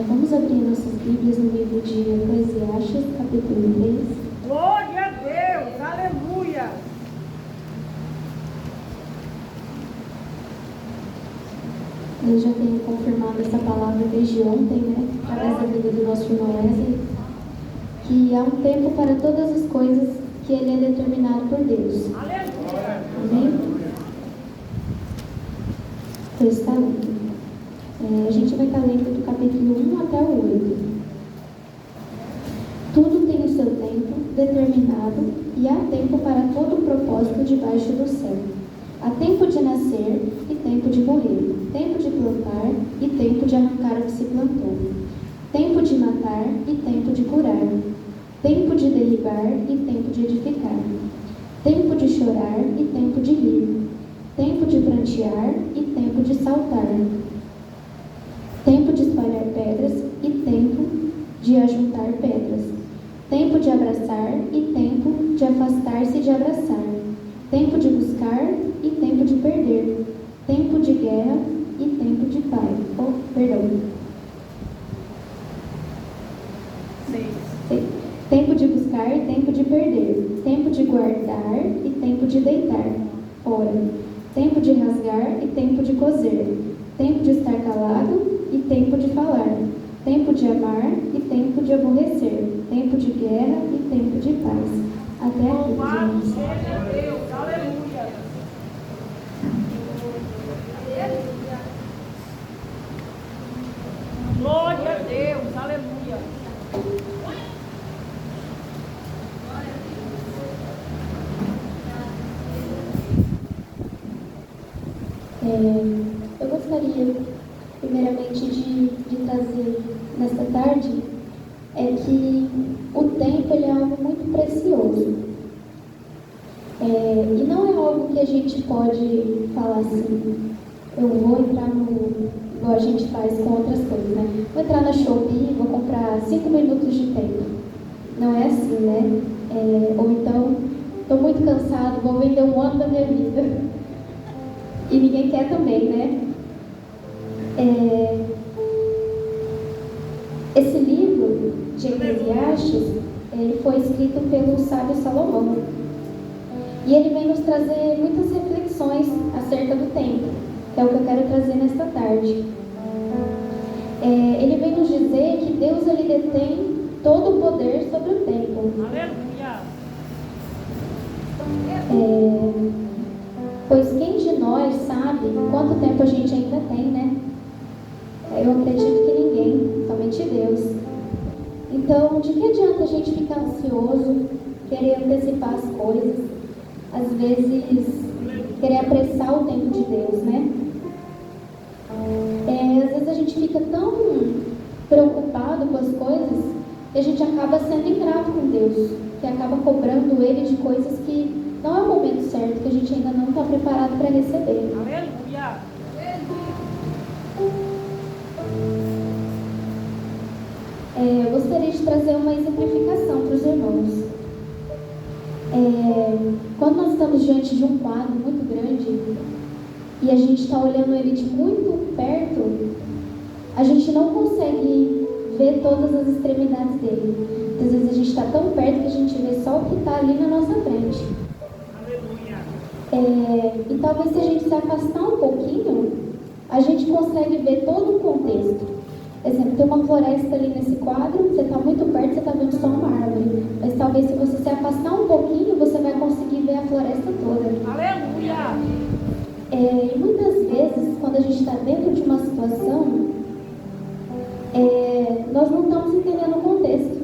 Vamos abrir nossas Bíblias no livro de Eclesiastes, capítulo 3. Glória a Deus, aleluia. Deus já tem confirmado essa palavra desde ontem, né? Através da vida do nosso irmão Wesley, que há um tempo para todas as coisas que ele é determinado por Deus. Aleluia. Amém? Deus está lindo. A gente vai estar lendo do capítulo 1 até o 8. Tudo tem o seu tempo determinado e há tempo para todo o propósito debaixo do céu. Há tempo de nascer e tempo de morrer, tempo de plantar e tempo de arrancar o que se plantou, tempo de matar e tempo de curar, tempo de derribar e tempo de edificar, tempo de chorar e tempo de rir, tempo de prantear e tempo de saltar, tempo de espalhar pedras e tempo de ajuntar pedras, tempo de abraçar e tempo de afastar-se de abraçar, tempo de buscar e tempo de perder, tempo de guerra e tempo de paz. Tempo de buscar e tempo de perder, tempo de guardar e tempo de deitar fora, tempo de rasgar e tempo de coser, tempo de estar calado e tempo de falar, tempo de amar e tempo de aborrecer, tempo de guerra e tempo de paz. Até aqui, Louvado gente. seja Deus, aleluia. Glória a Deus, aleluia. Eu gostaria, primeiramente, de trazer nesta tarde que o tempo ele é algo muito precioso. E não é algo que a gente pode falar assim, eu vou entrar no... igual a gente faz com outras coisas, né? Vou entrar na Shopee e vou comprar 5 minutos de tempo. Não é assim, né? Ou então, estou muito cansado, vou vender um ano da minha vida. E ninguém quer também, né? Esse livro de Eclesiastes, ele foi escrito pelo sábio Salomão. E ele vem nos trazer muitas reflexões acerca do tempo, que é o que eu quero trazer nesta tarde. Ele vem nos dizer que Deus ele detém todo o poder sobre o tempo. Aleluia. Pois quem de nós sabe quanto tempo a gente ainda tem, né? Eu acredito que ninguém, somente Deus. Então, de que adianta a gente ficar ansioso, querer antecipar as coisas, às vezes querer apressar o tempo de Deus, né? Às vezes a gente fica tão preocupado com as coisas que a gente acaba sendo ingrato com Deus, que acaba cobrando Ele de coisas que não é o momento certo, que a gente ainda não está preparado para receber. Aleluia. Eu gostaria de trazer uma exemplificação para os irmãos. Quando nós estamos diante de um quadro muito grande e a gente está olhando ele de muito perto, a gente não consegue ver todas as extremidades dele. Às vezes a gente está tão perto que a gente vê só o que está ali na nossa frente. E talvez se a gente se afastar um pouquinho, a gente consegue ver todo o contexto. Por exemplo, tem uma floresta ali nesse quadro, você está muito perto, você está vendo só uma árvore. Mas talvez se você se afastar um pouquinho, você vai conseguir ver a floresta toda. Aleluia. E muitas vezes, quando a gente está dentro de uma situação, nós não estamos entendendo o contexto.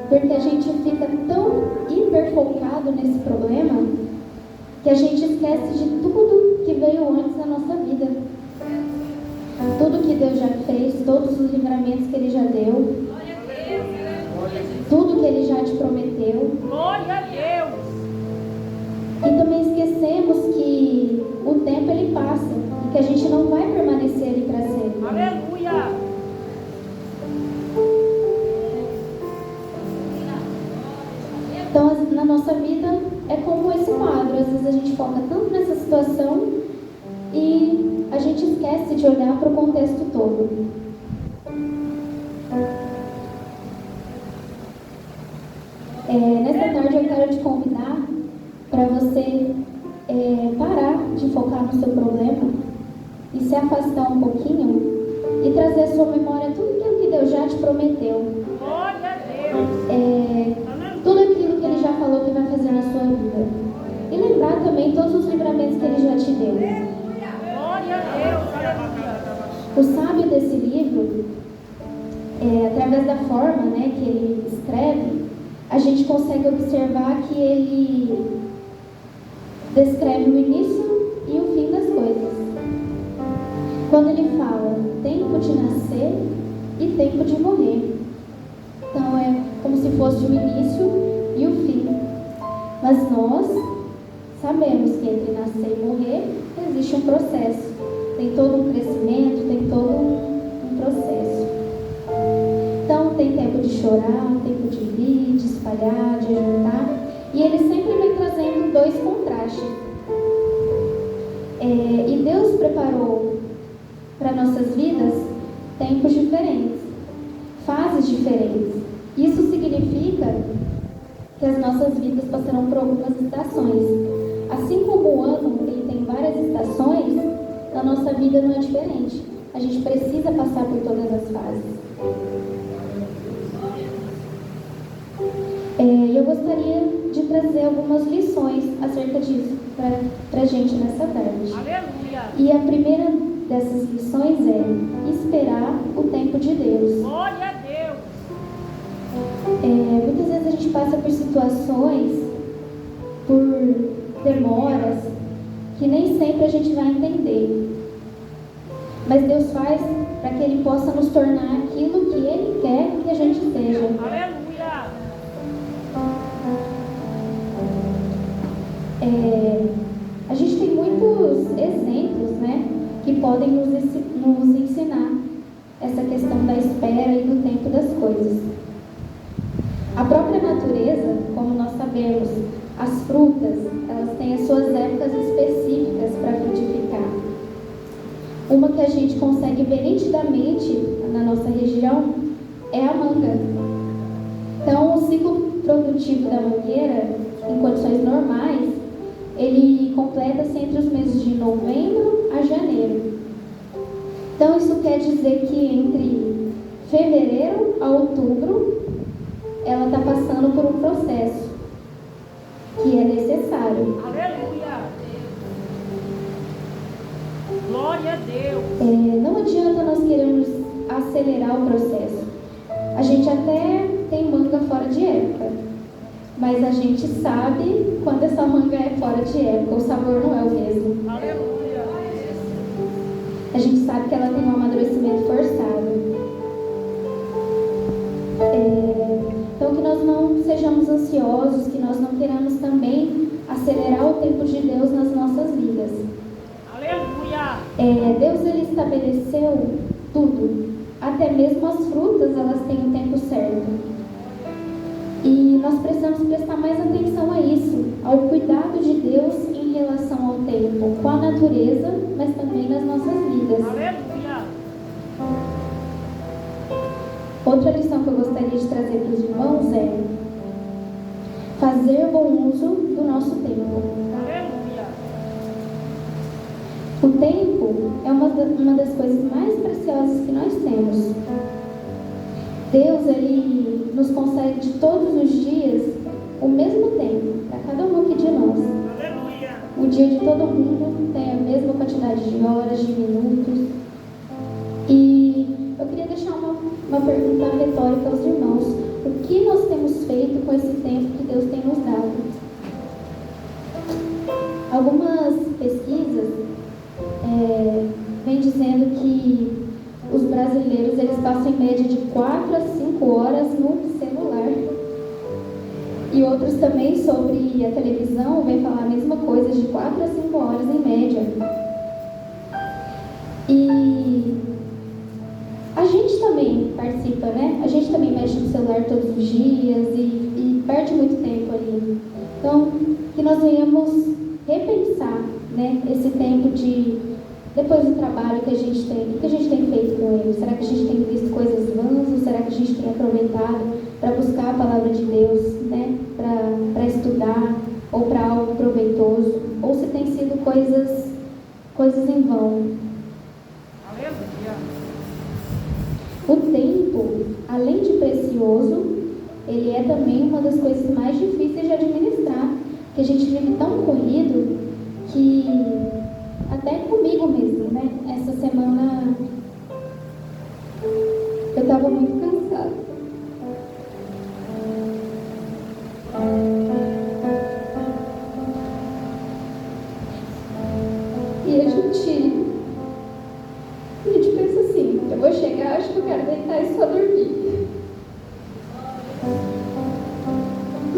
Porque a gente fica tão hiperfocado nesse problema que a gente esquece de tudo que veio antes na nossa vida. Tudo que Deus já fez, todos os livramentos que Ele já deu, tudo que Ele já te prometeu. Glória a Deus. E também esquecemos que o tempo ele passa e que a gente não vai permanecer ali para sempre. Aleluia. Então, na nossa vida é como esse quadro. Às vezes a gente foca tanto nessa situação e a gente esquece de olhar para o contexto todo. Nessa tarde eu quero te convidar para você parar de focar no seu problema e se afastar um pouquinho e trazer à sua memória tudo aquilo que Deus já te prometeu. Glória a Deus. Tudo aquilo que Ele já falou que vai fazer na sua vida. E lembrar também todos os livramentos que Ele já te deu. Glória a Deus. Aleluia. O sábio desse livro, através da forma, né, que ele escreve, a gente consegue observar que ele descreve o início e o fim das coisas. Quando ele fala tempo de nascer e tempo de morrer. Então é como se fosse o início e o fim. Mas nós sabemos que entre nascer e morrer existe um processo. Tem todo um crescimento, tem todo um processo. Então tem tempo de chorar, tempo de rir, de espalhar, de ajuntar. E ele sempre vem trazendo dois contrastes. E Deus preparou para nossas vidas tempos diferentes, fases diferentes. Isso significa que as nossas vidas passarão por algumas estações. Assim como o ano ele tem várias estações, na nossa vida não é diferente. A gente precisa passar por todas as fases. Eu gostaria de trazer algumas lições acerca disso para a gente nessa tarde. Aleluia. E a primeira dessas lições é esperar o tempo de Deus. Glória a Deus. Muitas vezes a gente passa por situações, por demoras, que nem sempre a gente vai entender. Mas Deus faz para que Ele possa nos tornar aquilo que Ele quer que a gente seja. Aleluia. A gente tem muitos exemplos, né, que podem nos ensinar essa questão da espera e do tempo das coisas. A própria natureza, como nós sabemos, as frutas, elas têm as suas épocas específicas para frutificar. Uma que a gente consegue ver nitidamente na nossa região é a manga. Então, o ciclo produtivo da mangueira, em condições normais, ele completa-se entre os meses de novembro a janeiro. Então, isso quer dizer que entre fevereiro a outubro, ela está passando por um processo que é necessário. Aleluia. Glória a Deus. Não adianta nós queremos acelerar o processo. A gente até tem manga fora de época, mas a gente sabe quando essa manga é fora de época, o sabor não é o mesmo. Aleluia. A gente sabe que ela tem um amadurecimento forçado. Então, que nós não sejamos ansiosos, que nós não queramos também acelerar o tempo de Deus nas nossas vidas. Aleluia. Deus, Ele estabeleceu tudo. Até mesmo as frutas, elas têm o tempo certo. E nós precisamos prestar mais atenção a isso, ao cuidado de Deus em relação ao tempo, com a natureza, mas também nas nossas vidas. Aleluia. Outra lição que eu gostaria de trazer para os irmãos é fazer bom uso do nosso tempo. Aleluia. O tempo é uma das coisas mais preciosas que nós temos. Deus, Ele nos concede de todos os dias o mesmo tempo, para cada um aqui de nós. Aleluia. O dia de todo mundo tem a mesma quantidade de horas, de minutos. E eu queria deixar uma pergunta retórica aos irmãos. O que nós temos feito com esse tempo que Deus tem nos dado? Algumas pesquisas vêm dizendo que os brasileiros eles passam em média de 4 a 5 horas no celular. E outros também sobre a televisão vêm falar a mesma coisa, de 4 a 5 horas em média. E a gente também participa, né? A gente também mexe no celular todos os dias e perde muito tempo ali. Então, que nós venhamos repensar, né, esse tempo de Depois do trabalho que a gente tem, o que a gente tem feito com ele? Será que a gente tem visto coisas vãs ou será que a gente tem aproveitado para buscar a palavra de Deus, né? Para estudar ou para algo proveitoso? Ou se tem sido coisas em vão? Aleluia. O tempo, além de precioso, ele é também uma das coisas mais difíceis de administrar, que a gente vive tão corrido que até comigo mesmo, né? Essa semana eu estava muito cansada. E a gente pensa assim, eu vou chegar, acho que eu quero deitar e só dormir.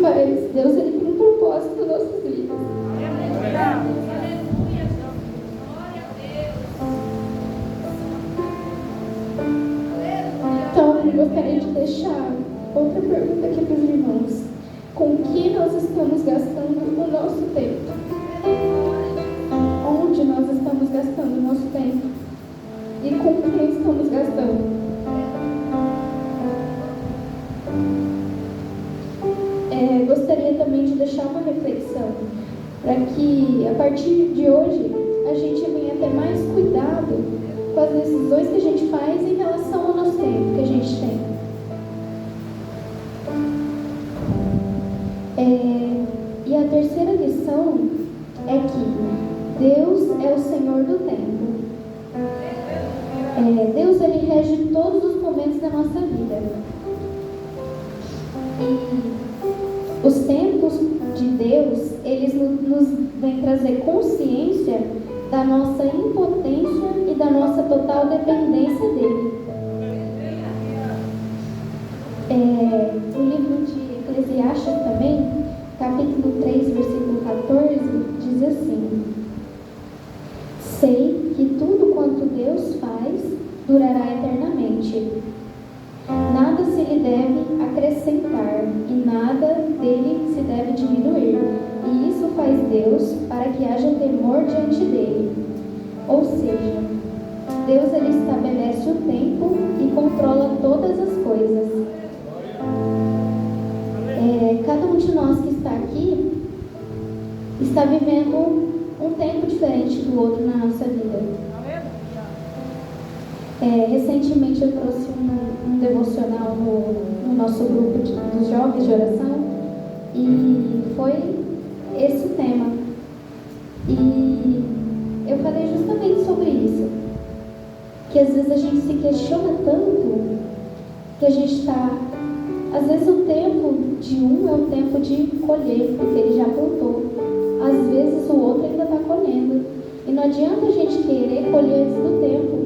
Mas Deus, ele tem um propósito nas nossas vidas. Aleluia. Então, eu gostaria de deixar outra pergunta aqui para os irmãos. Com que nós estamos gastando o nosso tempo? Onde nós estamos gastando o nosso tempo? E com quem estamos gastando? Gostaria também de deixar uma reflexão para que, a partir de hoje, a gente venha ter mais cuidado com as decisões que a gente faz em relação ao nosso tempo que a gente tem. E a terceira lição é que Deus é o Senhor do tempo. Deus, ele rege todos os momentos da nossa vida. E os tempos de Deus, eles nos vêm trazer consciência da nossa impotência e da nossa total dependência dele. No livro de Eclesiastes também, capítulo 3, versículo 14, diz assim: sei que tudo quanto Deus faz durará eternamente. Nada se lhe deve acrescentar e nada dele se deve diminuir. E isso faz Deus para que haja temor diante dele. Ou seja, Deus, ele estabelece o tempo e controla todas as coisas. Cada um de nós que está aqui está vivendo um tempo diferente do outro na nossa vida. Recentemente eu trouxe um devocional no nosso grupo dos jovens de oração e foi esse o tema. E eu falei justamente sobre isso, que às vezes a gente se questiona tanto que a gente está... Às vezes o tempo de um é o tempo de colher, porque ele já plantou. Às vezes o outro ainda está colhendo. E não adianta a gente querer colher antes do tempo,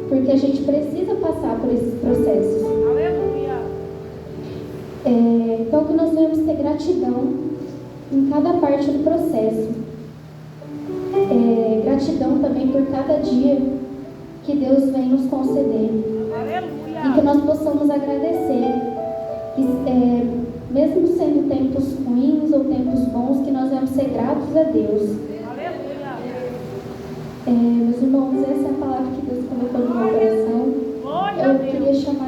porque a gente precisa passar por esses processos. Aleluia. Então que nós devemos ter gratidão em cada parte do processo. Gratidão também por cada dia que Deus vem nos conceder. Aleluia. E que nós possamos agradecer. Mesmo sendo tempos ruins ou tempos bons, que nós devemos ser gratos a Deus. Aleluia. Meus irmãos, essa é a palavra que Deus colocou no meu coração. Eu queria chamar